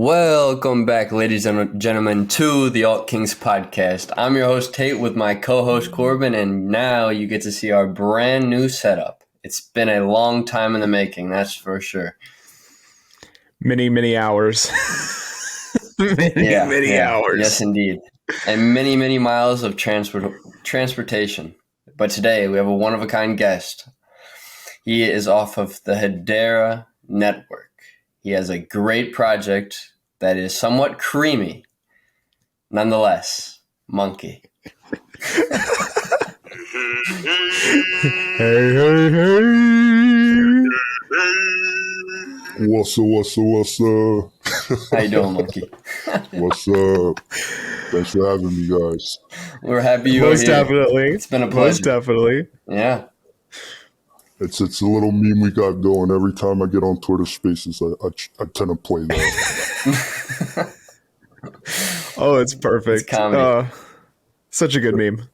Welcome back, ladies and gentlemen, to the Alt Kings podcast. I'm your host, Tate, with my co-host, Corbin, and now you get to see our brand new setup. It's been a long time in the making, that's for sure. Many hours. many hours. Yes, indeed. And many miles of transportation. But today, we have a one-of-a-kind guest. He is off of the HBAR network. He has a great project that is somewhat creamy. Nonetheless, Monkey. Hey. What's up? How you doing, Monkey? What's up? Thanks for having me, guys. We're happy you're Most here. definitely. It's been a pleasure. Most definitely. Yeah. It's a little meme we got going. Every time I get on Twitter Spaces, I tend to play that. Oh, it's perfect. It's comedy. Such a good meme.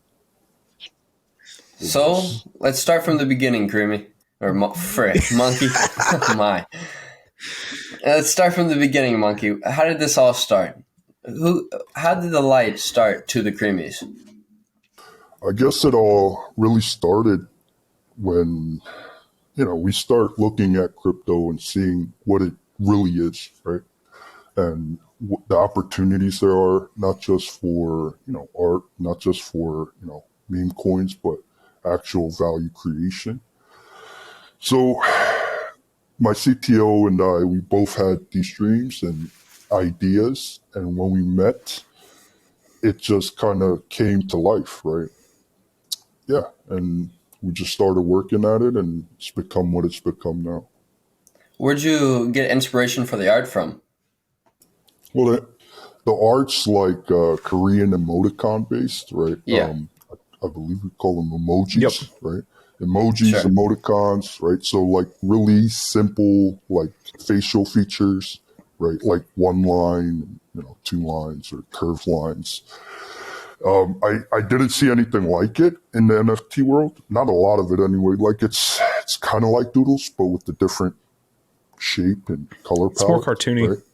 So, let's start from the beginning, Creamy. Or Monkey. My. Let's start from the beginning, Monkey. How did this all start? How did the light start to the Creamies? I guess it all really started when, we start looking at crypto and seeing what it really is, right? And the opportunities there are, not just for, art, not just for, meme coins, but actual value creation. So my CTO and I, we both had these dreams and ideas. And when we met, it just kind of came to life, right? Yeah. And we just started working at it, and it's become what it's become now. Where'd you get inspiration for the art from? Well, the art's like Korean emoticon based, right? Yeah. I believe we call them emojis, Yep. right? Emojis, Sure. emoticons, right? So like really simple, like facial features, right? Like one line, 2 lines or curved lines. I didn't see anything like it in the NFT world. Not a lot of it anyway. Like it's kind of like doodles, but with the different shape and color palette. It's more cartoony. Right?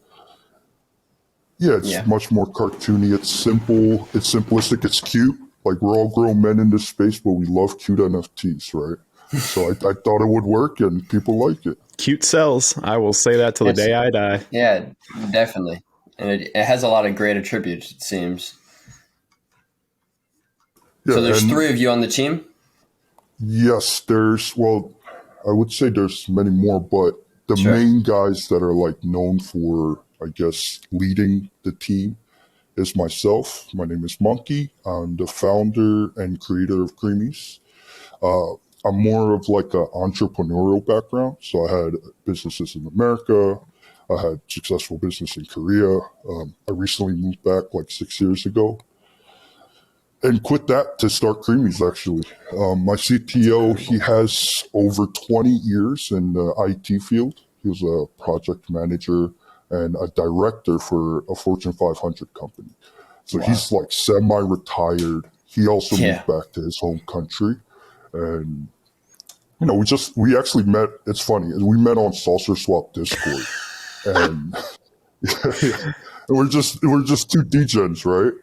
Yeah, it's much more cartoony. It's simple. It's simplistic. It's cute. Like we're all grown men in this space, but we love cute NFTs, right? So I thought it would work, and people like it. Cute sells. I will say that till the day I die. Yeah, definitely. And it has a lot of great attributes, it seems. Yeah, So there's 3 of you on the team? Yes, I would say there's many more, but the Sure. main guys that are like known for, I guess, leading the team is myself. My name is Monkey. I'm the founder and creator of Creamies. I'm more of like an entrepreneurial background. So I had businesses in America. I had successful business in Korea. I recently moved back like 6 years ago and quit that to start Creamies, actually. My CTO, he has over 20 years in the IT field. He was a project manager and a director for a Fortune 500 company. So he's like semi-retired. He also moved back to his home country. And, we actually met, it's funny, we met on Saucer Swap Discord. And, and we're just 2 degens, right?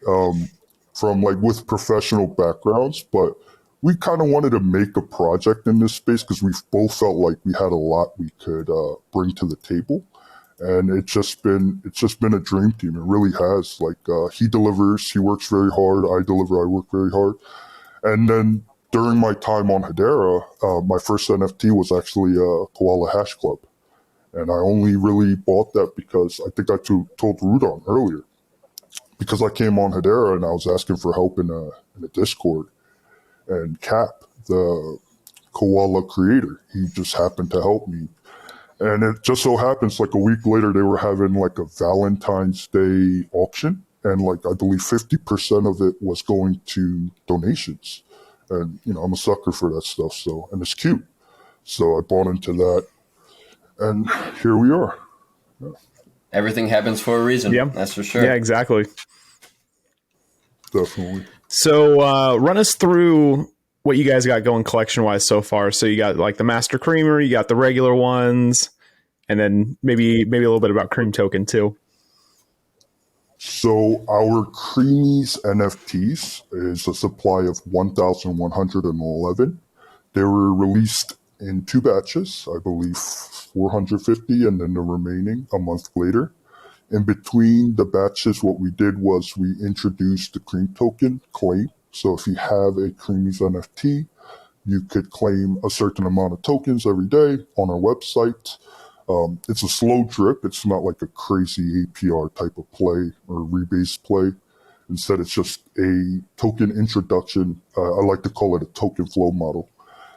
From like with professional backgrounds, but we kind of wanted to make a project in this space because we both felt like we had a lot we could bring to the table. And it's just been a dream team. It really has. Like he delivers, he works very hard. I deliver, I work very hard. And then during my time on HBAR, my first NFT was actually a Koala Hash Club, and I only really bought that because I think I told Rudon earlier, because I came on HBAR and I was asking for help in a Discord, and Cap, the Koala creator, he just happened to help me. And it just so happens like a week later, they were having like a Valentine's Day auction. And like, I believe 50% of it was going to donations. And, I'm a sucker for that stuff. So, and it's cute. So I bought into that, and here we are. Yeah. Everything happens for a reason. Yeah. That's for sure. Yeah, exactly. Definitely. So run us through what you guys got going collection-wise so far. So you got like the Master Creamer, you got the regular ones, and then maybe a little bit about Cream Token too. So our Creamies NFTs is a supply of 1,111. They were released in two batches, I believe 450, and then the remaining a month later. In between the batches, what we did was we introduced the Cream token claim. So if you have a Creamies NFT, you could claim a certain amount of tokens every day on our website. It's a slow drip. It's not like a crazy APR type of play or rebase play. Instead, it's just a token introduction. I like to call it a token flow model.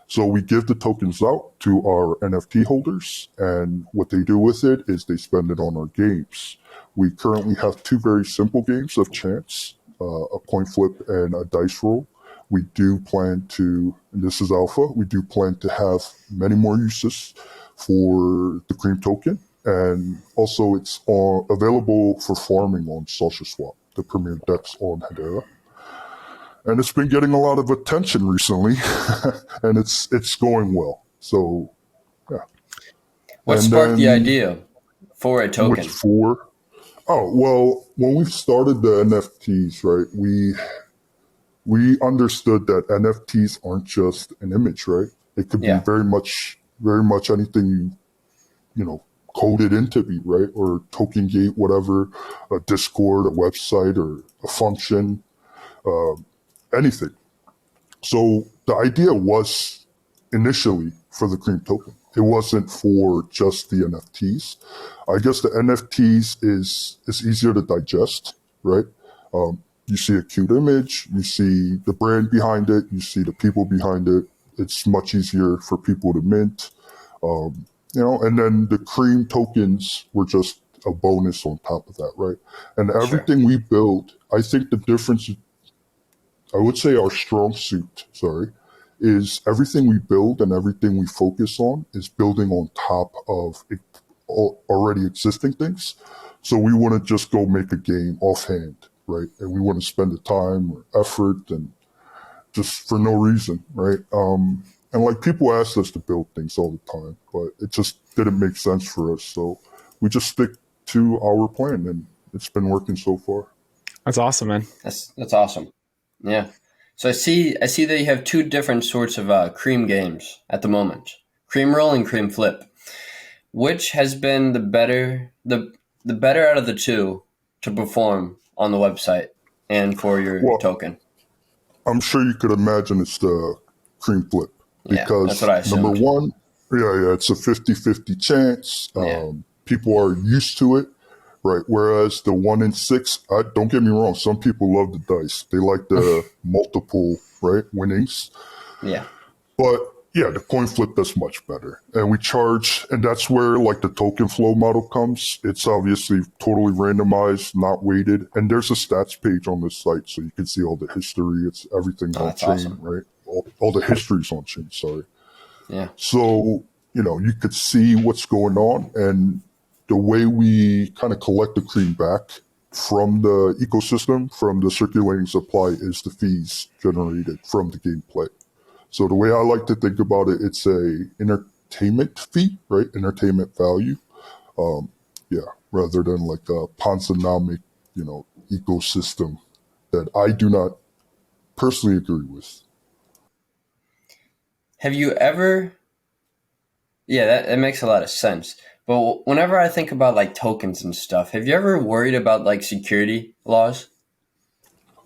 So we give the tokens out to our NFT holders, and what they do with it is they spend it on our games. We currently have two very simple games of chance, a coin flip and a dice roll. We do plan to, and this is alpha, we do plan to have many more uses for the Cream token. And also it's available for farming on Social Swap, the premier DEX on Hedera. And it's been getting a lot of attention recently, and it's going well. So, yeah. What And sparked the then idea for a token? which for? Oh well, when we started the NFTs, right? We understood that NFTs aren't just an image, right? It could be Yeah. very much anything you know code it in to be, right? Or token gate, whatever, a Discord, a website, or a function, anything. So the idea was initially for the Cream token. It wasn't for just the NFTs. I guess the NFTs is easier to digest, right? You see a cute image, you see the brand behind it, you see the people behind it. It's much easier for people to mint, and then the Cream tokens were just a bonus on top of that, right? And Sure. everything we build, I think the difference, I would say our strong suit, is everything we build and everything we focus on is building on top of already existing things. So we want to just go make a game offhand, right? And we want to spend the time or effort and just for no reason, right? And like people ask us to build things all the time, but it just didn't make sense for us. So we just stick to our plan, and it's been working so far. That's awesome, man. That's awesome. Yeah. So I see that you have two different sorts of Cream games at the moment: Cream Roll and Cream Flip. Which has been the better out of the two to perform on the website and for your Well, token? I'm sure you could imagine it's the Cream flip Yeah, that's what I because number assumed. one, yeah, it's a 50-50 chance. Yeah. People are used to it, right? Whereas the 1 in 6, don't get me wrong, some people love the dice. They like the multiple, right, winnings. Yeah. But yeah, the coin flip does much better. And we charge, and that's where like the token flow model comes. It's obviously totally randomized, not weighted. And there's a stats page on this site so you can see all the history. It's everything's Oh, on that's chain, awesome. right? All the history's on chain, sorry. Yeah. So, you could see what's going on. And the way we kind of collect the cream back from the ecosystem, from the circulating supply, is the fees generated from the gameplay. So the way I like to think about it, it's a entertainment fee, right? Entertainment value. Yeah, rather than like a Ponzonomic, ecosystem that I do not personally agree with. Have you ever? Yeah, that makes a lot of sense. But whenever I think about like tokens and stuff, have you ever worried about like security laws?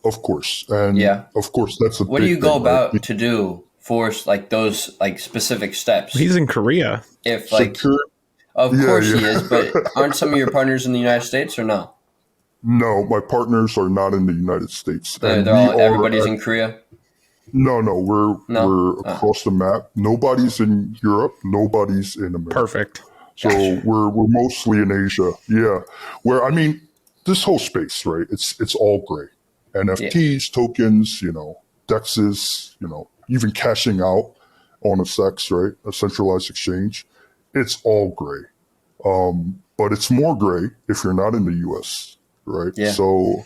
Of course. And Yeah. of course, that's a What do you big go thing, right? about to do for like those like specific steps? He's in Korea. If like, Secure. of Yeah, course he is, yeah. but aren't some of your partners in the United States or no? No, my partners are not in the United States. And They're we all are everybody's at, in Korea. no, No. we're across the map. Nobody's in Europe. Nobody's in America. Perfect. So Gotcha. we're mostly in Asia. Yeah. Where I mean, this whole space, right? It's all gray. Yeah. NFTs, tokens, DEXs, even cashing out on a SEX, right? A centralized exchange. It's all gray. But it's more gray if you're not in the US, right? Yeah. So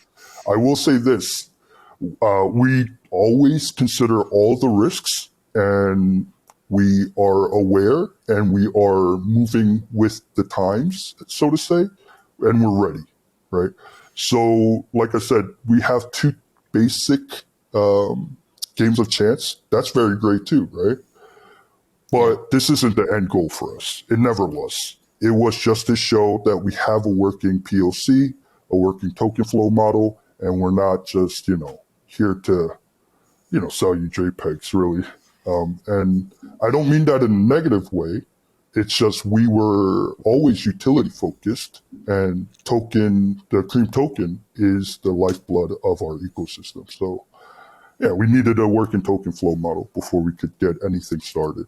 I will say this. We always consider all the risks, and we are aware, and we are moving with the times, so to say, and we're ready, right? So, like I said, we have two basic games of chance. That's very great too, right? But this isn't the end goal for us. It never was. It was just to show that we have a working POC, a working token flow model, and we're not just, here to, sell you JPEGs, really. And I don't mean that in a negative way. It's just we were always utility focused, and the Cream token is the lifeblood of our ecosystem. So, yeah, we needed a working token flow model before we could get anything started.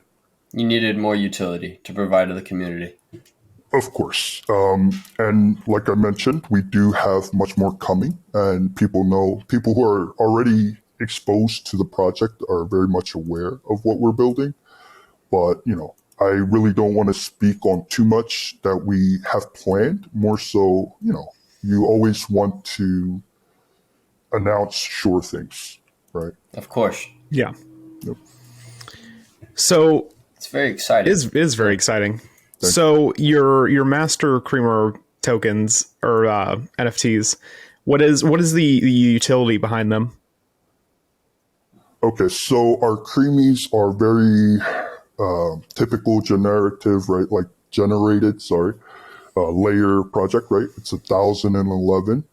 You needed more utility to provide to the community. Of course. And like I mentioned, we do have much more coming, and people who are already exposed to the project are very much aware of what we're building. But, I really don't want to speak on too much that we have planned. More so, you always want to announce sure things, right? Of course. Yeah. Yep. So it's very exciting. It is very exciting. So your master creamer tokens or NFTs, what is the utility behind them? Okay, so our Creamies are very typical generative, right? Like generated, layer project, right? It's 1011.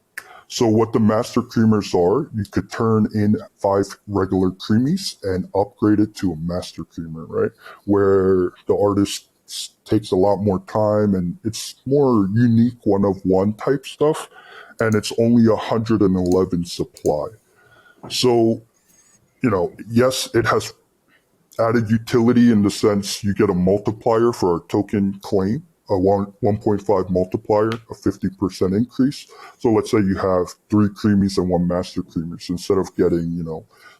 So what the master creamers are, you could turn in 5 regular Creamies and upgrade it to a master creamer, right? Where the artist takes a lot more time and it's more unique one-of-one type stuff, and it's only 111 supply. So, yes, it has added utility in the sense you get a multiplier for our token claim, a 1.5 multiplier, a 50% increase. So let's say you have 3 Creamies and 1 master creamers. Instead of getting,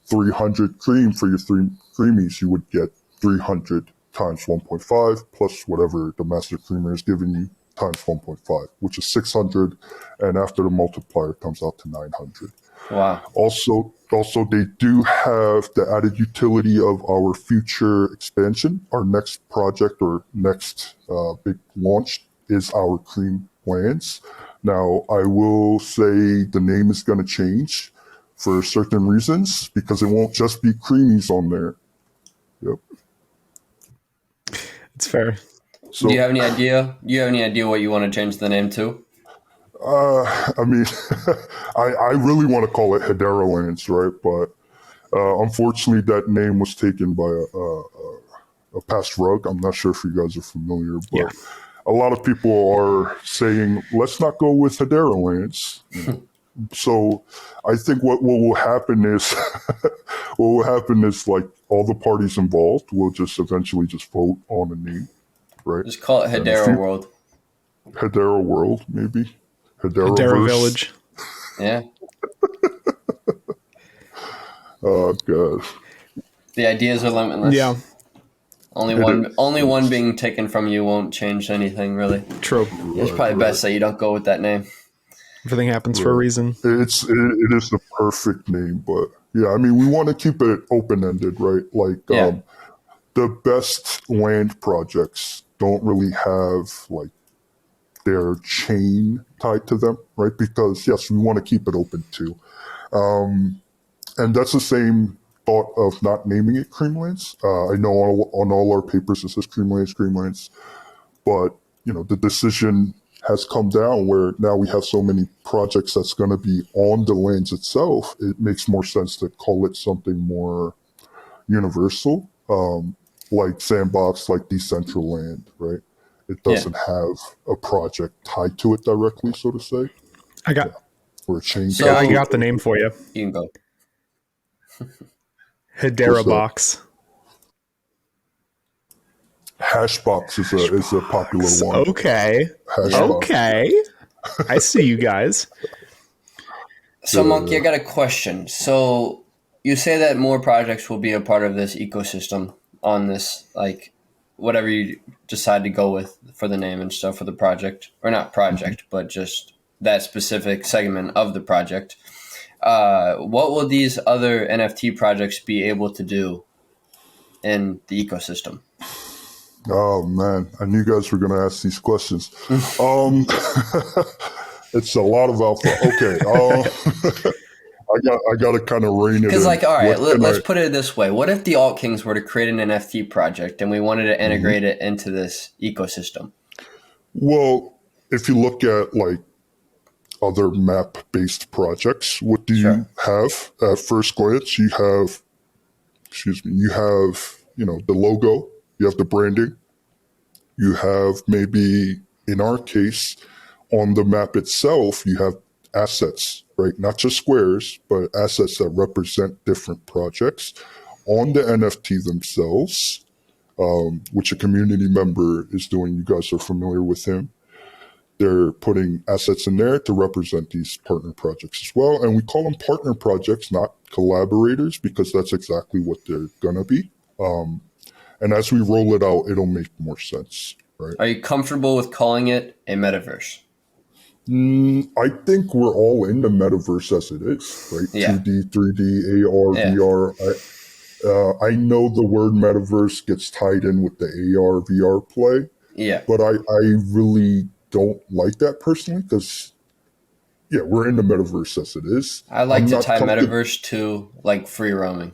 300 cream for your 3 Creamies, you would get 300 times 1.5 plus whatever the master creamer is giving you times 1.5, which is 600. And after the multiplier, it comes out to 900. Wow. Also, they do have the added utility of our future expansion. Our next project or next big launch is our Cream Lands. Now, I will say the name is going to change for certain reasons because it won't just be Creamies on there. Yep. It's fair. So, do you have any idea? Do you have any idea what you want to change the name to? I mean, I really want to call it Hedera Lands, right? But unfortunately, that name was taken by a past rug. I'm not sure if you guys are familiar, but a lot of people are saying, let's not go with Hedera Lands. So I think what will happen is, like all the parties involved will just eventually just vote on a name, right? Just call it Hedera World. Hedera World, maybe. Hedera Village. Yeah. Oh god. The ideas are limitless. Yeah. Only one being taken from you won't change anything, really. True. It's probably best that you don't go with that name. Everything happens for a reason. It is the perfect name, but yeah, I mean, we want to keep it open-ended, right? Like the best land projects don't really have like their chain tied to them, right? Because yes, we want to keep it open too. And that's the same thought of not naming it Creamlands. I know on all our papers it says Creamlands, but the decision has come down where now we have so many projects that's going to be on the lands itself. It makes more sense to call it something more universal, like Sandbox, like Decentraland, right? It doesn't have a project tied to it directly, so to say. I got the name for you. You can go. Hedera Box. Hashbox is a popular one. Okay. Okay. I see you guys. So, Monkey, I got a question. So, you say that more projects will be a part of this ecosystem on this, like, whatever you decide to go with for the name and stuff for the project. Or not project, but just that specific segment of the project. What will these other NFT projects be able to do in the ecosystem? Oh man, I knew you guys were going to ask these questions. It's a lot of alpha. Okay. I got to kind of rein it in. Because, like, all right, What can let's I? put it this way. What if the Alt Kings were to create an NFT project and we wanted to integrate it into this ecosystem? Well, if you look at like other map-based projects, what do Sure. you have at first glance? You have, you have, the logo, you have the branding, you have maybe, in our case, on the map itself, you have assets, right? Not just squares, but assets that represent different projects. On the NFT themselves, which a community member is doing, you guys are familiar with him. They're putting assets in there to represent these partner projects as well. And we call them partner projects, not collaborators, because that's exactly what they're going to be. And as we roll it out, it'll make more sense, right? Are you comfortable with calling it a metaverse? I think we're all in the metaverse as it is, right? Yeah. 2D, 3D, AR, Yeah. VR. I know the word metaverse gets tied in with the AR, VR play, Yeah. but I really don't like that personally because, yeah, we're in the metaverse as it is. I like I'm to not tie comfortable. metaverse to like free roaming.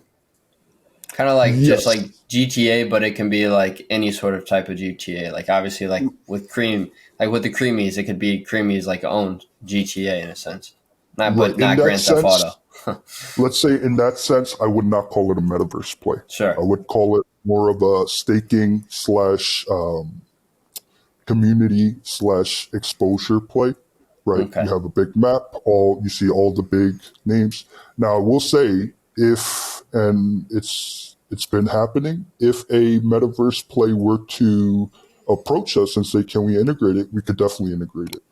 Kind of like just Yes. like GTA, but it can be like any sort of type of GTA. Like obviously, like with the Creamies, it could be Creamies like owned GTA in a sense. Right. But In not that Grand Theft sense, Auto. let's say in that sense, I would not call it a metaverse play. Sure. I would call it more of a staking / community / exposure play, right? Okay. You have a big map, you see all the big names. Now, I will say and it's been happening, if a metaverse play were to approach us and say, can we integrate it? We could definitely integrate it,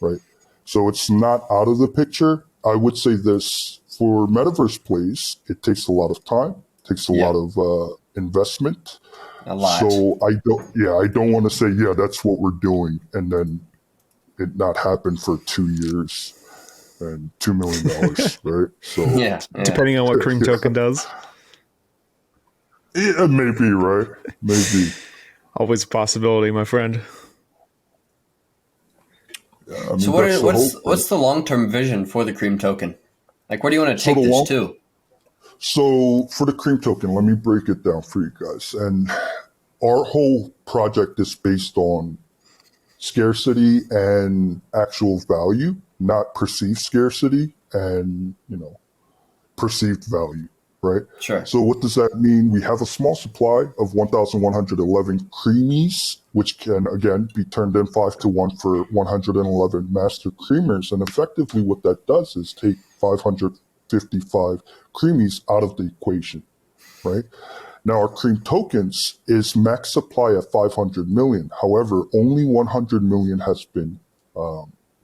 right? So it's not out of the picture. I would say this, for metaverse plays, it takes a lot of time, takes a lot of investment. A lot. So I don't want to say, yeah, that's what we're doing, and then it not happen for 2 years and $2 million, right? So yeah. Depending on what Cream Token does. yeah, maybe, right? Maybe. Always a possibility, my friend. Yeah, I mean, So what's the long-term vision for the Cream Token? Like, where do you want to take this to? So for the Cream Token, let me break it down for you guys. And our whole project is based on scarcity and actual value, not perceived scarcity and, perceived value, right? Sure. So what does that mean? We have a small supply of 1,111 Creamies, which can, again, be turned in 5-to-1 for 111 master creamers. And effectively what that does is take 555 Creamies out of the equation, right? Now, our Cream Tokens is max supply at 500 million. However, only 100 million has been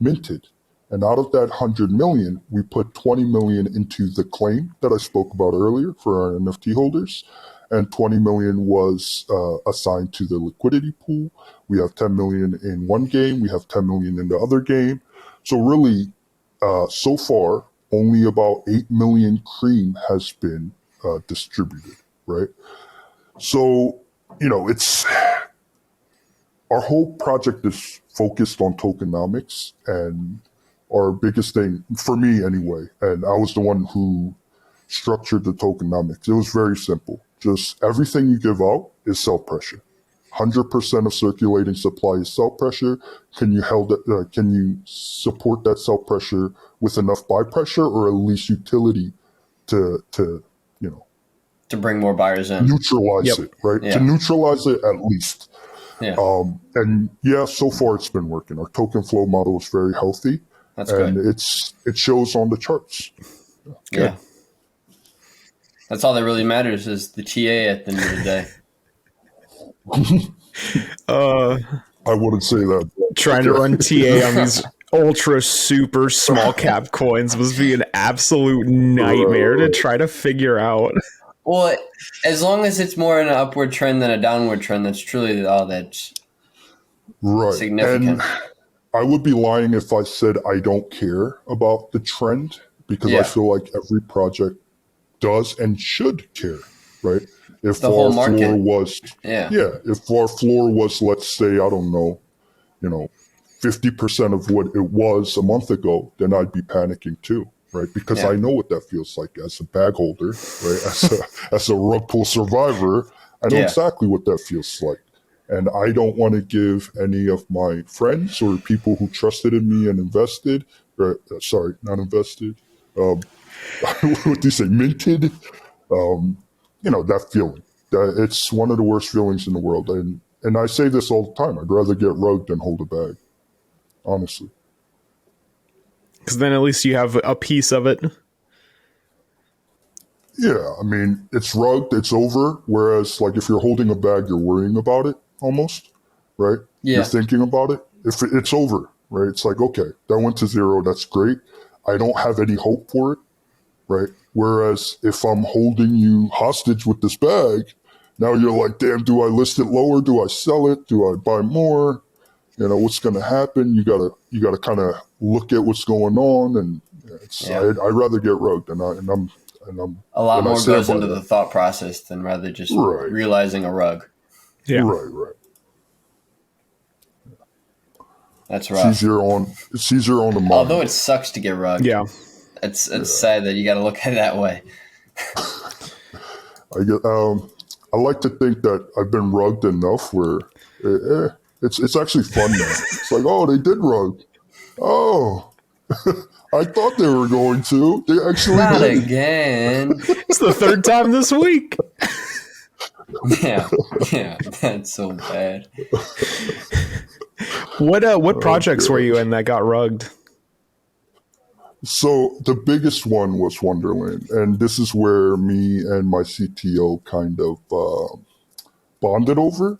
minted. And out of that 100 million, we put 20 million into the claim that I spoke about earlier for our NFT holders. And 20 million was assigned to the liquidity pool. We have 10 million in one game. We have 10 million in the other game. So really, so far, only about 8 million cream has been distributed, right? So, it's our whole project is focused on tokenomics, and our biggest thing, for me anyway, and I was the one who structured the tokenomics. It was very simple. Just everything you give out is sell pressure. 100% of circulating supply is sell pressure. Can you support that sell pressure with enough buy pressure, or at least utility to bring more buyers in. Neutralize it, right? Yeah. To neutralize it at least. Yeah. And yeah, so far it's been working. Our token flow model is very healthy. That's and good. It shows on the charts. Yeah. That's all that really matters is the TA at the end of the day. I wouldn't say that. Trying to run TA on these ultra super small cap coins must be an absolute nightmare to try to figure out. Well, as long as it's more in an upward trend than a downward trend, that's truly all that's significant. And I would be lying if I said I don't care about the trend, because I feel like every project does and should care, right? If the whole market. If our floor was, let's say, I don't know, 50% of what it was a month ago, then I'd be panicking too, right? Because I know what that feels like as a bag holder, right? As a rug pull survivor, I know exactly what that feels like. And I don't want to give any of my friends or people who trusted in me and invested, sorry, not invested, what do you say, minted, that feeling. It's one of the worst feelings in the world. And I say this all the time. I'd rather get rugged than hold a bag, honestly. Because then at least you have a piece of it. Yeah, I mean, it's rugged, it's over. Whereas, like, if you're holding a bag, you're worrying about it almost, right? Yeah. You're thinking about it. If it's over, right? It's like, okay, that went to zero. That's great. I don't have any hope for it, right? Whereas if I'm holding you hostage with this bag, now you're like, damn, do I list it lower? Do I sell it? Do I buy more? What's going to happen? You gotta kind of look at what's going on, and I'd rather get rugged, and I'm a lot more goes into the thought process than rather just realizing a rug. Yeah, right. That's right. It's easier on the mind. Although it sucks to get rugged. Yeah, it's sad that you got to look at it that way. I like to think that I've been rugged enough where it's actually fun now. It's like, oh, they did rug. Oh, I thought they were going to. They actually Not did. Again. It's the third time this week. Yeah, that's so bad. What projects were you in that got rugged? So the biggest one was Wonderland, and this is where me and my CTO kind of bonded over,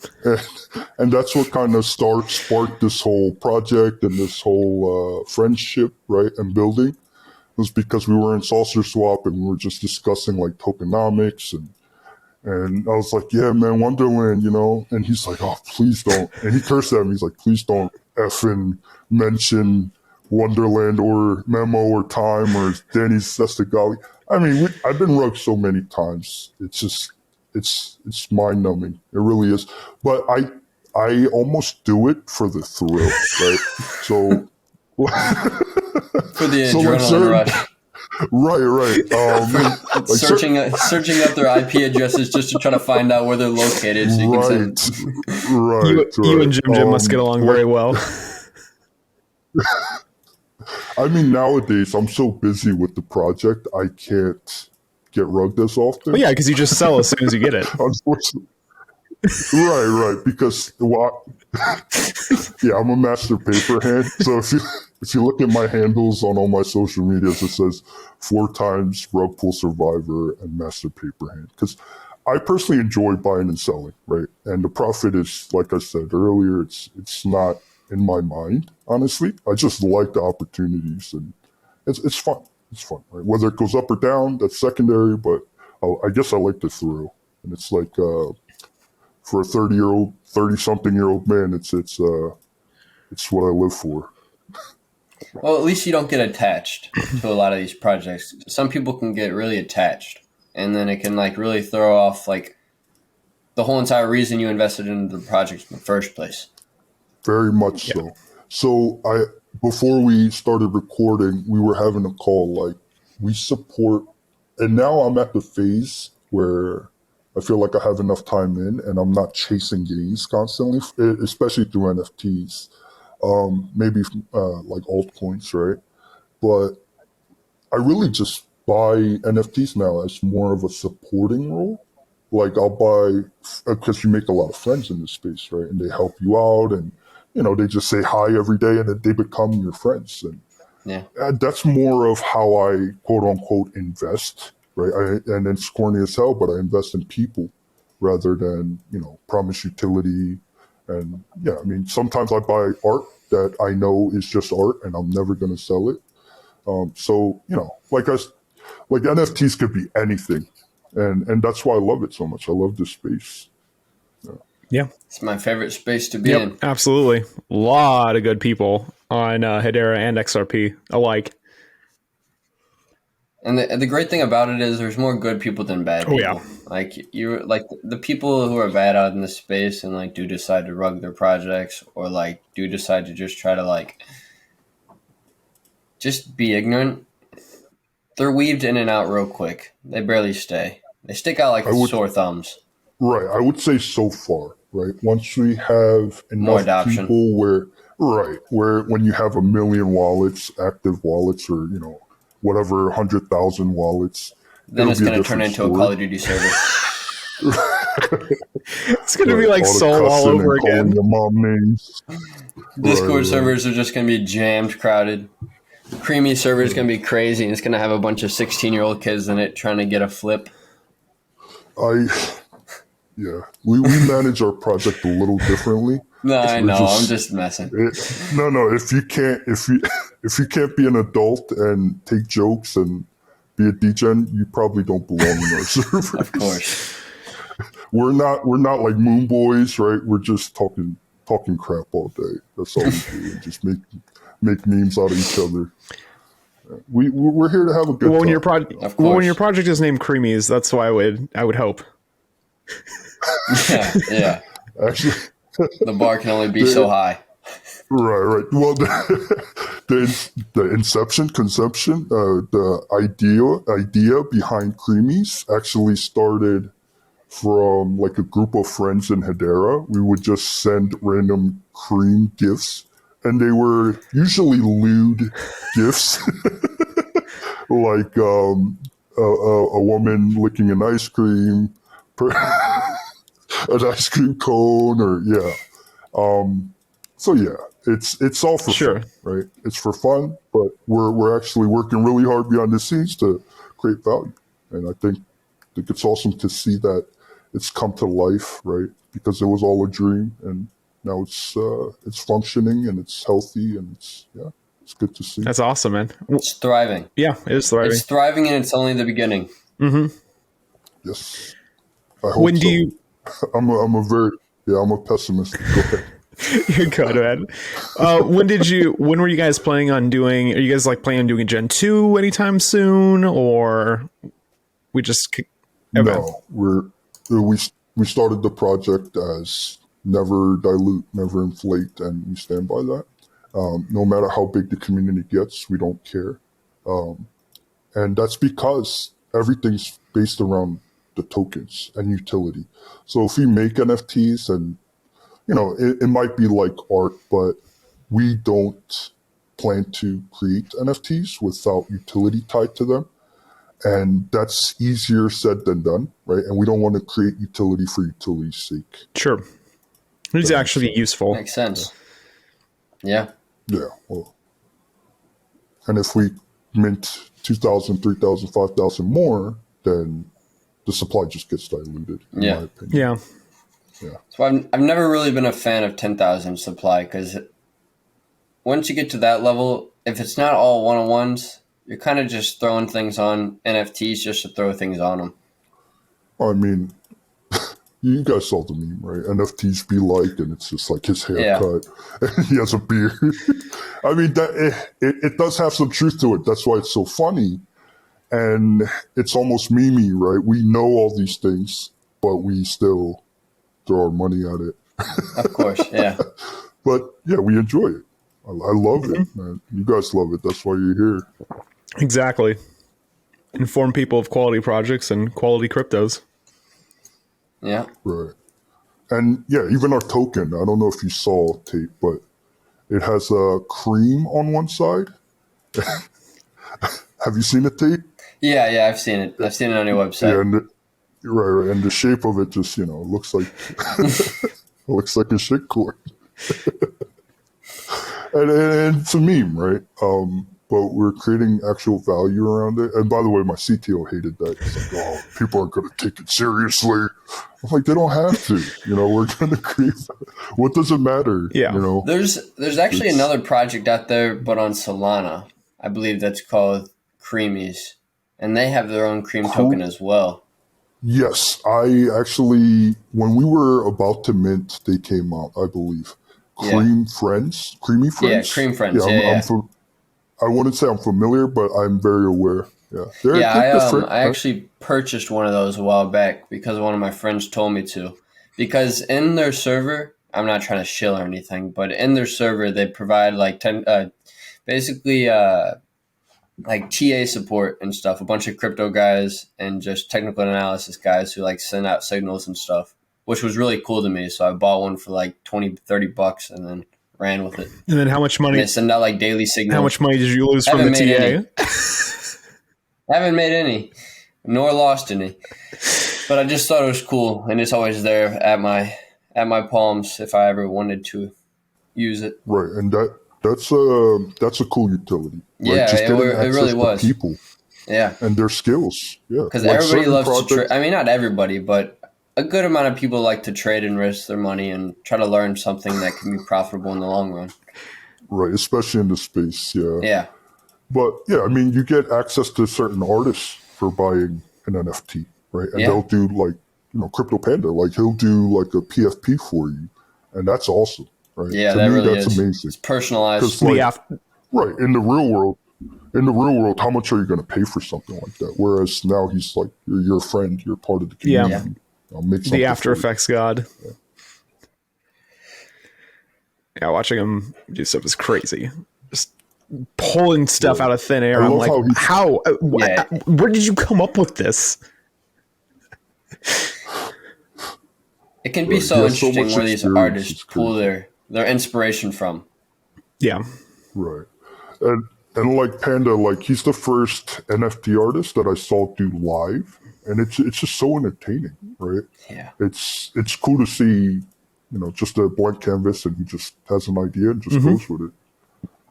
and that's what kind of sparked this whole project and this whole friendship, right, and building. It was because we were in Saucer Swap and we were just discussing like tokenomics, and I was like, yeah, man, Wonderland, and he's like, oh, please don't, and he cursed at me. He's like, please don't effing mention Wonderland or Memo or Time or Danny Sestigali. I mean, I've been rugged so many times. It's just, it's mind numbing. It really is. But I almost do it for the thrill, right? So for the adrenaline rush. Right. Searching up their IP addresses just to try to find out where they're located. So you can send. You and Jim must get along very well. I mean, nowadays I'm so busy with the project, I can't get rugged as often. Well, yeah, because you just sell as soon as you get it. Unfortunately. Right. Because I'm a master paper hand. So if you look at my handles on all my social medias, it says 4 times rug pull survivor and master paper hand. Because I personally enjoy buying and selling, right? And the profit is, like I said earlier, it's not in my mind, honestly. I just like the opportunities, and it's fun. It's fun, right? Whether it goes up or down, that's secondary, but I guess I like the thrill. And it's like, for a 30-something-year-old man, it's what I live for. Well, at least you don't get attached to a lot of these projects. Some people can get really attached, and then it can like really throw off like the whole entire reason you invested into the project in the first place. Very much so. So before we started recording, we were having a call like we support, and now I'm at the phase where I feel like I have enough time in and I'm not chasing gains constantly, especially through NFTs, maybe like altcoins, right? But I really just buy NFTs now as more of a supporting role. Like I'll buy, because you make a lot of friends in this space, right? And they help you out, and they just say hi every day, and then they become your friends. And that's more of how I quote unquote invest, right? And it's corny as hell, but I invest in people rather than promise utility. And I mean, sometimes I buy art that I know is just art, and I'm never going to sell it. So like NFTs could be anything. And that's why I love it so much. I love this space. Yeah. It's my favorite space to be in. Absolutely. A lot of good people on Hedera and XRP alike. And the great thing about it is there's more good people than bad people. Like you like the people who are bad out in the space and like do decide to rug their projects or like do decide to just try to like just be ignorant. They're weaved in and out real quick. They barely stay. They stick out I like would sore thumbs. right. I would say so far, right? Once we have More enough adoption. people where when you have 1 million wallets, active wallets, or whatever 100,000 wallets, Then it'll it's be a going to turn different into a Call story. of Duty server. It's going to be Right, like all the Soul all cussing over and calling again. your mom names. Discord Right, servers are just going to be jammed, crowded. Creamy server is going to be crazy, and it's going to have a bunch of 16-year-old kids in it trying to get a flip. I yeah, we manage our project a little differently. No, I We're know. I'm just just messing. no. If you can't be an adult and take jokes and be a degen, you probably don't belong in our servers. Of course. We're not like Moon Boys, right? We're just talking crap all day. That's all we do, and just make memes out of each other. We're here to have a good Well, time. Of when course. your project is named Creamies, that's why I would hope. Yeah. Actually, The bar can only be so high. right. Well, the conception, the idea behind Creamies actually started from like a group of friends in Hedera. We would just send random cream gifts, and they were usually lewd gifts, like a woman licking an ice cream, an ice cream cone, or yeah. So yeah, it's all for Sure. fun, right? It's for fun, but we're actually working really hard behind the scenes to create value, and I think it's awesome to see that it's come to life, right? Because it was all a dream, and now it's functioning and it's healthy, and it's good to see. That's awesome, man. It's thriving. Yeah, it is thriving. It's thriving, and it's only the beginning. Yes, I hope When do so. you? I'm a pessimist. Go ahead. You're good, man. When were you guys planning on doing? Are you guys like planning on doing a Gen 2 anytime soon, or we just? Okay. No, we started the project as never dilute, never inflate, and we stand by that. No matter how big the community gets, we don't care, and that's because everything's based around the tokens and utility. So if we make NFTs, and it might be like art, but we don't plan to create NFTs without utility tied to them. And that's easier said than done, right? And we don't want to create utility for utility's sake. Sure. It's actually useful. Makes sense. Yeah. Yeah. Well, and if we mint 2,000, 3,000, 5,000 more, then the supply just gets diluted, in Yeah. my opinion. Yeah. So I've never really been a fan of 10,000 supply because once you get to that level, if it's not all one-on-ones, you're kind of just throwing things on NFTs just to throw things on them. I mean, you guys saw the meme, right? NFTs be like, and it's just like his haircut. And he has a beard. I mean, it does have some truth to it. That's why it's so funny. And it's almost memey, right? We know all these things, but we still throw our money at it. Of course, yeah. But yeah, we enjoy it. I love it, man. You guys love it. That's why you're here. Exactly. Inform people of quality projects and quality cryptos. Yeah. Right. And yeah, even our token, I don't know if you saw Tate, but it has a cream on one side. Have you seen it, Tate? Yeah, I've seen it. I've seen it on your website. Yeah, and right. And the shape of it just, looks like looks like a shitcoin. and it's a meme, right? But we're creating actual value around it. And by the way, my CTO hated that. He's like, oh, people aren't going to take it seriously. I'm like, they don't have to. We're going to create. What does it matter? Yeah. There's actually another project out there, but on Solana. I believe that's called Creamies. And they have their own cream token as well. Yes. I actually, when we were about to mint, they came out, I believe. Creamy Friends? Yeah, Cream Friends. I wouldn't say I'm familiar, but I'm very aware. Yeah, Yeah, they're different. I actually purchased one of those a while back because one of my friends told me to. Because in their server, I'm not trying to shill or anything, but in their server they provide like basically like TA support and stuff, a bunch of crypto guys and just technical analysis guys who like send out signals and stuff, which was really cool to me. So I bought one for like 20, $30 and then ran with it. And then how much And money? they send out like daily How signals. much money did you lose I from the haven't made any. TA? I haven't made any, nor lost any. But I just thought it was cool, and it's always there at my palms if I ever wanted to use it. Right, and that's a cool utility. Right, Yeah, just getting it access really to was. people Yeah, and their skills. Yeah, because like everybody certain loves to projects. trade. I mean, not everybody, but a good amount of people like to trade and risk their money and try to learn something that can be profitable in the long run. Right, especially in the space. Yeah, Yeah, but yeah, I mean, you get access to certain artists for buying an NFT, right? And Yeah. they'll do like Crypto Panda, like he'll do like a PFP for you, and that's awesome, right? yeah, To that me, really that's is. amazing. It's personalized. Because like, The right in the real world, how much are you going to pay for something like that? Whereas now he's like, you're a friend, you're part of the community. I'll make something the After for you. Effects god. Yeah, watching him do stuff is crazy. Just pulling stuff out of thin air. I I'm love like, how how? Yeah. Where did you come up with this? It can be Right. so He has so interesting much where these experience, artists it's pull crazy. their inspiration from. Yeah. Right. And like Panda, like he's the first NFT artist that I saw do live, and it's just so entertaining, right? Yeah. It's cool to see, just a blank canvas, and he just has an idea and just goes with it.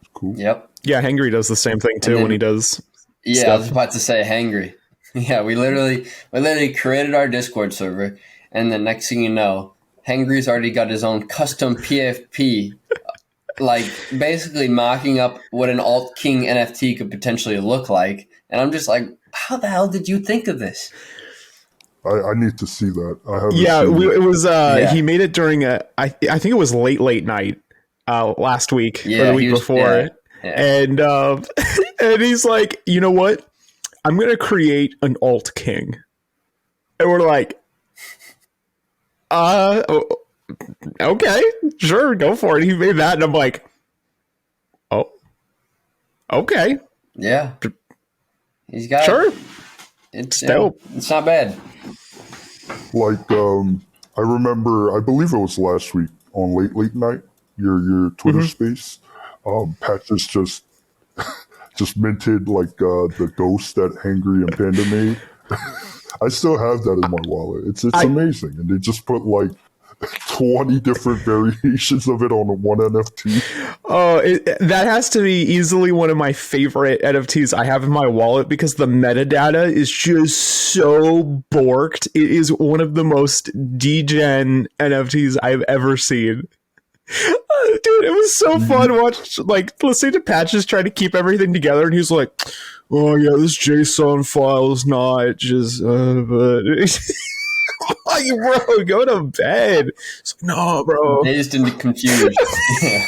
It's cool. Yep. Yeah, Hangry does the same thing too then- when he does Yeah, I stuff. was about to say hangry. Yeah, we literally created our Discord server, and the next thing you know, Hangry's already got his own custom PFP, like basically mocking up what an Alt King NFT could potentially look like. And I'm just like, how the hell did you think of this? I need to see that. I haven't Yeah, seen it. it was. Yeah. He made it during I think it was late night last week or Yeah, the he week was- before, yeah. and and he's like, you know what? I'm gonna create an alt king, and we're like, okay, sure, go for it. He made that, and I'm like, oh, okay, Yeah. He's got sure. It's dope. It's not bad. Like, I remember, I believe it was last week on late night, your Twitter space. Patches just minted like the ghost that Hangry and Panda made. I still have that in my wallet. It's amazing, and they just put like 20 different variations of it on one NFT. Oh, that has to be easily one of my favorite NFTs I have in my wallet because the metadata is just so borked. It is one of the most degen NFTs I've ever seen. Dude, it was so fun listening to Patches try to keep everything together, and he's like, "Oh yeah, this JSON file is not just." But like, bro, go to bed. It's like, no, bro. Dazed and confused. Yeah.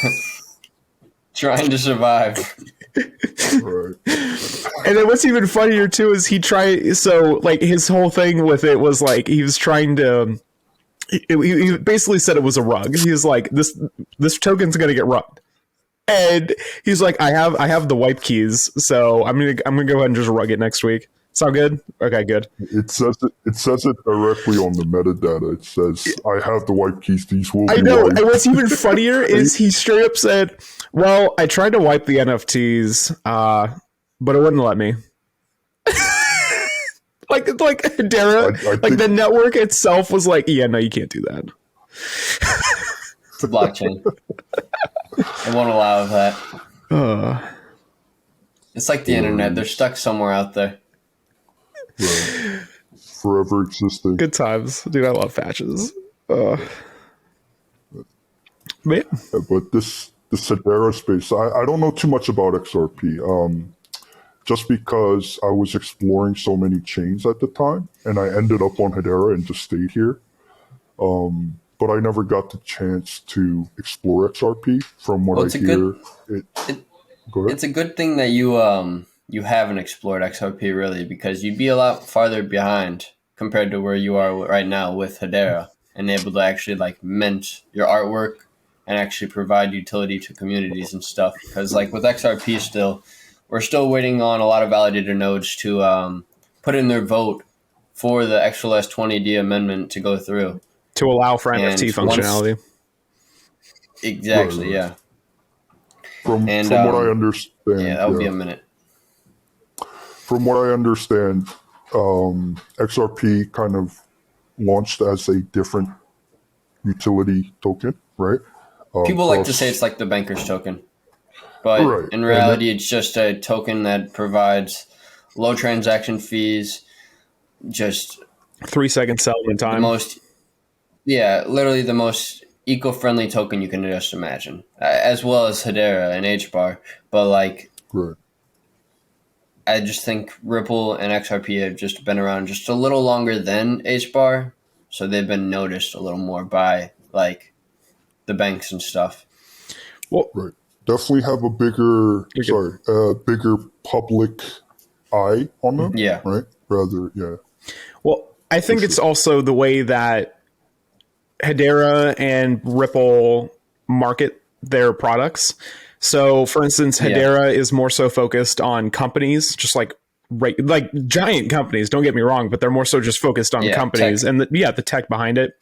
Trying to survive. Right. And then what's even funnier too is his whole thing with it was like he was trying to. He basically said it was a rug. He was like, this token's gonna get rugged, and he's like, I have the wipe keys, so I'm gonna go ahead and just rug it next week. Sound good? Okay, good. It says it directly on the metadata. It says, "I have the wipe keys. These will be I know. wiped." And what's even funnier is he straight up said, "Well, I tried to wipe the NFTs, but it wouldn't let me." like Dara, I like think- the network itself was like, "Yeah, no, you can't do that." It's a blockchain. They won't allow that. It's like the internet. They're stuck somewhere out there. Right. Forever existing. Good times, dude. I love Patches. Man. But this Hedera space, I don't know too much about XRP. Just because I was exploring so many chains at the time, and I ended up on Hedera and just stayed here. But I never got the chance to explore XRP. From what Well, I it's a hear, good- go ahead. It's a good thing that you you haven't explored XRP really, because you'd be a lot farther behind compared to where you are right now with Hedera, and able to actually like mint your artwork and actually provide utility to communities and stuff. Because like with XRP still, we're still waiting on a lot of validator nodes to put in their vote for the XLS20D amendment to go through. To allow for And NFT functionality. Exactly, Right. yeah. From And what I understand, yeah, that would be a minute. From what I understand, XRP kind of launched as a different utility token, right? People like to say it's like the banker's token, but Right. in reality, it's just a token that provides low transaction fees, just 3-second settlement the time. most, yeah, literally the most eco-friendly token you can just imagine, as well as Hedera and HBAR. But like, Right. I just think Ripple and XRP have just been around just a little longer than HBAR, so they've been noticed a little more by like the banks and stuff. Well, Right. Definitely have a bigger, bigger public eye on them. Yeah. Right. Rather, yeah. well, I think it's also the way that Hedera and Ripple market their products. So, for instance, Hedera is more so focused on companies, just like giant companies. Don't get me wrong, but they're more so just focused on companies tech. and the tech behind it.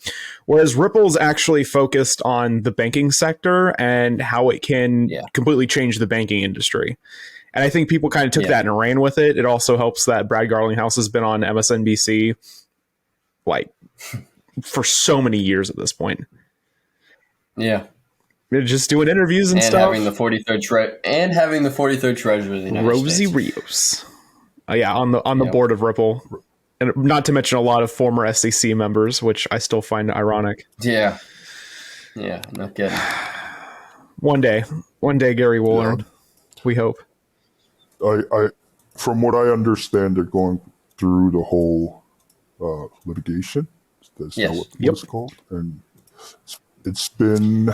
Whereas Ripple's actually focused on the banking sector and how it can completely change the banking industry. And I think people kind of took that and ran with it. It also helps that Brad Garlinghouse has been on MSNBC like for so many years at this point. Yeah. They're just doing interviews and stuff. Having the 43rd treasurer of the United Rosie States. Rios. On the board of Ripple. And not to mention a lot of former SEC members, which I still find ironic. Yeah. Yeah, no kidding. One day, Gary will learn. We hope. I from what I understand, they're going through the whole litigation. That's not what it's called, and it's been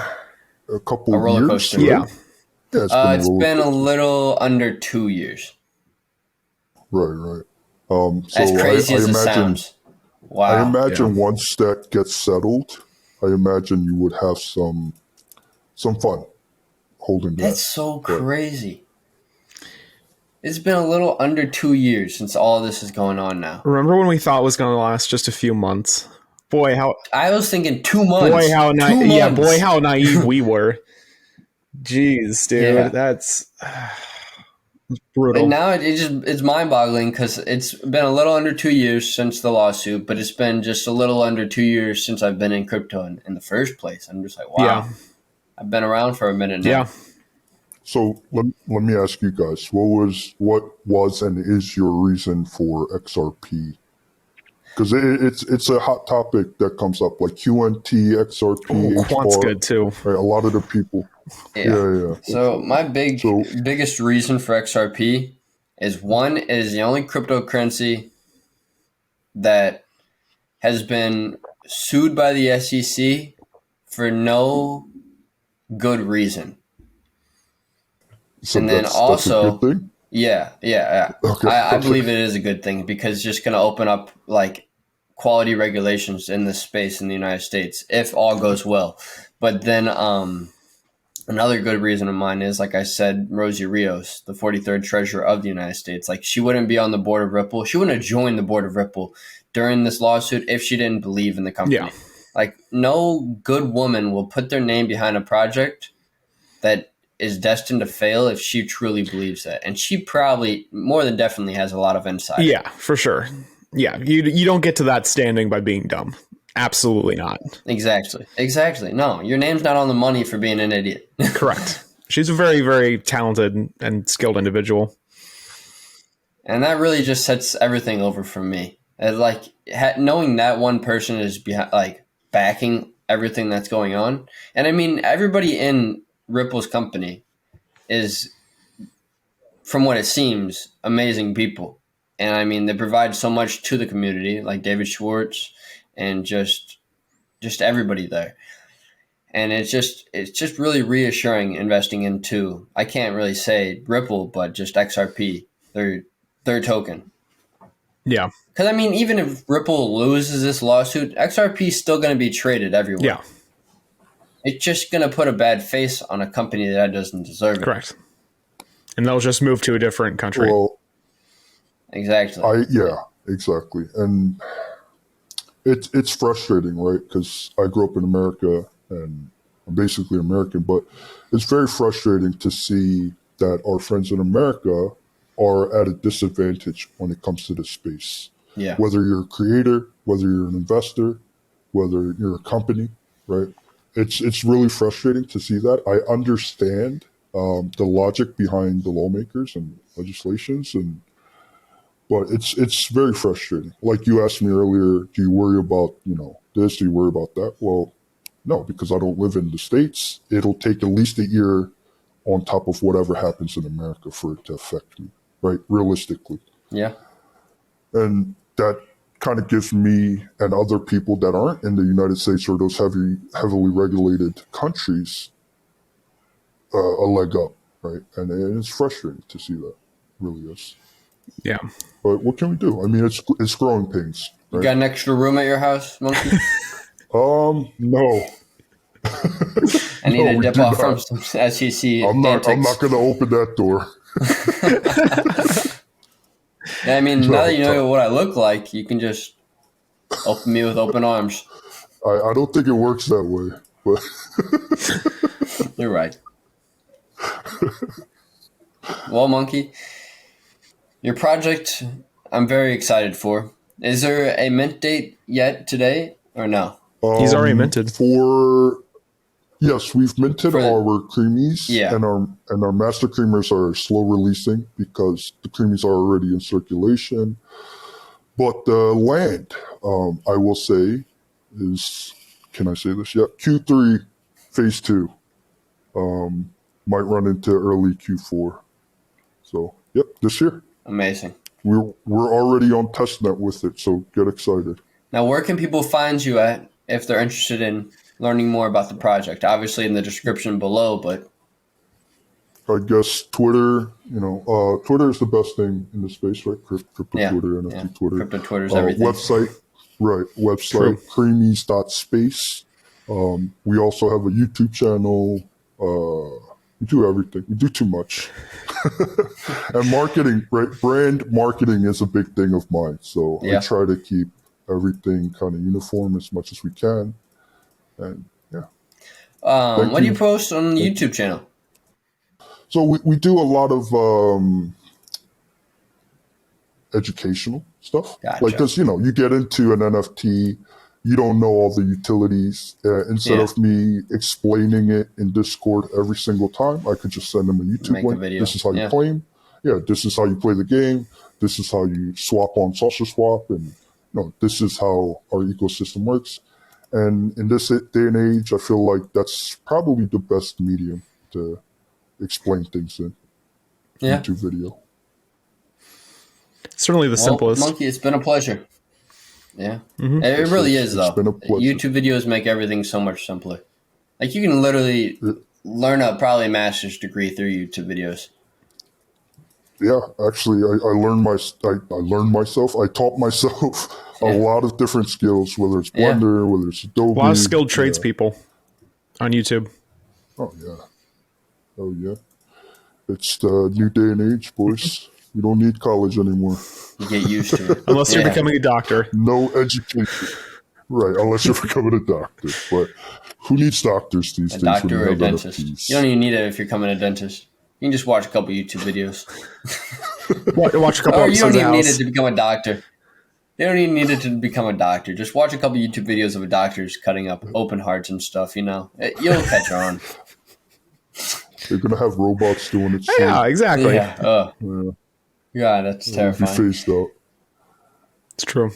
a couple a roller years. Coaster. Yeah. It's been a little under 2 years. Right. So as crazy as it sounds. Wow. I imagine once that gets settled, I imagine you would have some fun holding that. That's so crazy. It's been a little under 2 years since all this is going on now. Remember when we thought it was going to last just a few months? Boy, how I was thinking 2 months. Boy, how naive we were. Jeez, dude, that's brutal. And now it's mind-boggling because it's been a little under 2 years since the lawsuit, but it's been just a little under 2 years since I've been in crypto in the first place. I'm just like, wow, I've been around for a minute now. Yeah. So let me ask you guys, what was and is your reason for XRP? Because it's a hot topic that comes up, like QNT, XRP, Quant's good too. Right, a lot of the people. Yeah. So my biggest reason for XRP is one, it is the only cryptocurrency that has been sued by the SEC for no good reason. So and then that's also, a good thing? Yeah. Okay. I believe it is a good thing because it's just going to open up like quality regulations in this space in the United States if all goes well. But then another good reason of mine is, like I said, Rosie Rios, the 43rd treasurer of the United States. Like, she wouldn't be on the board of Ripple. She wouldn't have joined the board of Ripple during this lawsuit if she didn't believe in the company. Yeah. Like, no good woman will put their name behind a project that is destined to fail if she truly believes that. And she probably more than definitely has a lot of insight. Yeah, for sure. Yeah, you don't get to that standing by being dumb. Absolutely not. Exactly. No, your name's not on the money for being an idiot. Correct. She's a very, very talented and skilled individual. And that really just sets everything over for me. Like, knowing that one person is behind, like, backing everything that's going on. And I mean, everybody in Ripple's company is, from what it seems, amazing people. And I mean, they provide so much to the community, like David Schwartz and just everybody there. And it's just really reassuring investing into, I can't really say Ripple, but just XRP. their token. Yeah. Because, I mean, even if Ripple loses this lawsuit, XRP is still going to be traded everywhere. Yeah. It's just going to put a bad face on a company that doesn't deserve it. Correct. And they'll just move to a different country. Well, Exactly. exactly. And it's frustrating, right? Because I grew up in America and I'm basically American, but it's very frustrating to see that our friends in America are at a disadvantage when it comes to this space. Yeah. Whether you're a creator, whether you're an investor, whether you're a company, right? It's really frustrating to see that. I understand the logic behind the lawmakers and legislations, but it's very frustrating. Like you asked me earlier, do you worry about this? Do you worry about that? Well, no, because I don't live in the States. It'll take at least a year on top of whatever happens in America for it to affect me, right? Realistically. Yeah. And that kind of gives me and other people that aren't in the United States or those heavily regulated countries a leg up, right? And it's frustrating to see that. It really is. Yeah. But what can we do? I mean, it's growing pains. Right? You got an extra room at your house, Monkey? No. I need to we dip do off not. from some SEC I'm not antics. going to open that door. I mean, No, now that you know what I look like, you can just open me with open arms. I don't think it works that way, but You're right. Well, Monkey, your project I'm very excited for. Is there a mint date yet today or no? He's already minted. Yes, we've minted our creamies, Yeah. and our master creamers are slow releasing because the creamies are already in circulation. But the land, I will say, is, can I say this yet? Q3 phase 2 might run into early Q4. So, yep, this year. Amazing. We're already on testnet with it, so get excited. Now, where can people find you at if they're interested in learning more about the project? Obviously in the description below, but I guess Twitter, Twitter is the best thing in the space, right? Crypto Twitter, NFT Twitter. Crypto Twitter's everything. Website, creamies.space. We also have a YouTube channel. We do everything. We do too much. And marketing, right? Brand marketing is a big thing of mine. So I try to keep everything kind of uniform as much as we can. And what do you post on the YouTube channel? So we do a lot of educational stuff. Gotcha. Like, because, you get into an NFT, you don't know all the utilities. Instead of me explaining it in Discord every single time, I could just send them a YouTube link. This is how you claim. Yeah, this is how you play the game. This is how you swap on Social Swap. And this is how our ecosystem works. And in this day and age, I feel like that's probably the best medium to explain things in YouTube video. Certainly the simplest. Monkey, it's been a pleasure. Yeah. Mm-hmm. It really is, though. Been a pleasure. YouTube videos make everything so much simpler. Like, you can literally learn probably a master's degree through YouTube videos. Yeah, actually, I learned myself. I taught myself a lot of different skills, whether it's Blender, whether it's Adobe. A lot of skilled tradespeople on YouTube. Oh, yeah. It's the new day and age, boys. You don't need college anymore. You get used to it. Unless you're becoming a doctor. No education. Right, unless you're becoming a doctor. But who needs doctors these days? A doctor or a dentist? NFTs? You don't even need it if you're becoming a dentist. You can just watch a couple YouTube videos. Watch a couple episodes. You don't even need it to become a doctor. You don't even need it to become a doctor. Just watch a couple YouTube videos of a doctors cutting up open hearts and stuff, You'll catch on. They're going to have robots doing it soon. Yeah, exactly. Yeah, that's terrifying. Be phased out. It's true.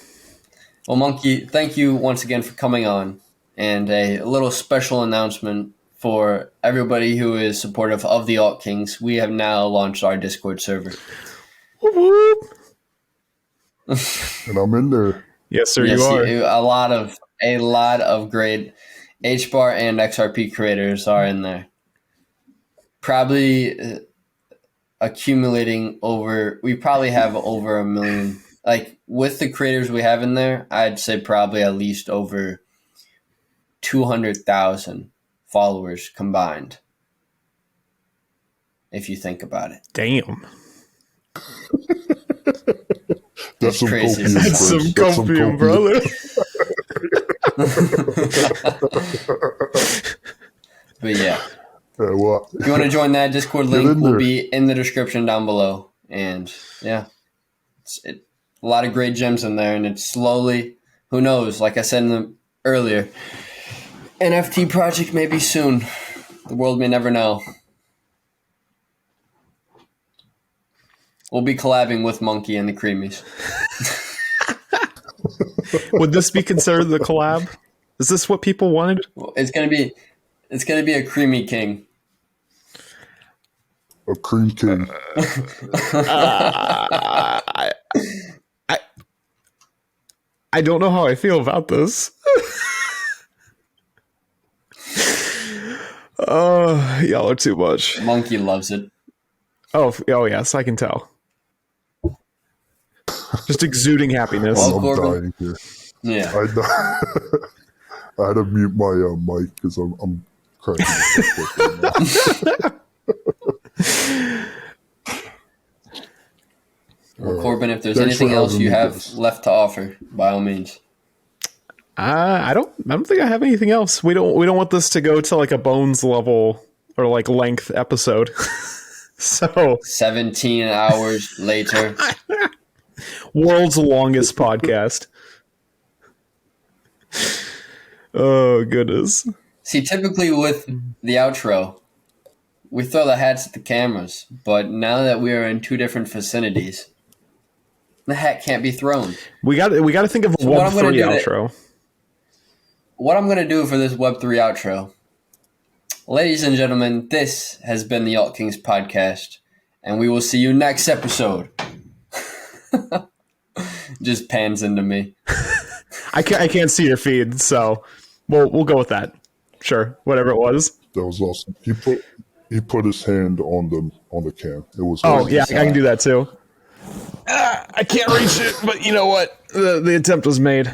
Well, Monkey, thank you once again for coming on. And a little special announcement for everybody who is supportive of the Alt Kings. We have now launched our Discord server. And I'm in there. Yes, sir, you are. A lot of great HBAR and XRP creators are in there. Probably accumulating we probably have over 1 million. Like with the creators we have in there, I'd say probably at least over 200,000 followers combined. If you think about it. Damn. That's some crazy. copium, That's some Chris. copium, brother. But yeah. Well, If you want to join that Discord Get link, in will there. be in the description down below. And yeah, a lot of great gems in there. And it's slowly, who knows, like I said earlier, NFT project maybe soon. The world may never know. We'll be collabing with Monkey and the Creamies. Would this be considered the collab? Is this what people wanted? It's gonna be a Creamy King. a cream king. I don't know how I feel about this. Y'all are too much. Monkey loves it. Oh yes, I can tell. Just exuding happiness. Well, I'm Corbin. dying here. Yeah. I had to mute my mic because I'm cracking the fuck up right now. Well, Corbin, if there's Thanks for anything else having you me, have guys. left to offer, by all means. I don't think I have anything else. We don't want this to go to like a bones level or like length episode. So 17 hours later. world's longest podcast. Oh goodness. See, typically with the outro, we throw the hats at the cameras, but now that we are in two different vicinities, the hat can't be thrown. We got to think of a So what I'm gonna Web3 do outro. What I'm going to do for this Web3 outro, ladies and gentlemen, this has been the Alt Kings podcast, and we will see you next episode. Just pans into me. I can't see your feed, so we'll go with that. Sure, whatever it was. That was awesome. He put his hand on the cam. It was Oh awesome. yeah, I can do that too. I can't reach it, but you know what? The attempt was made.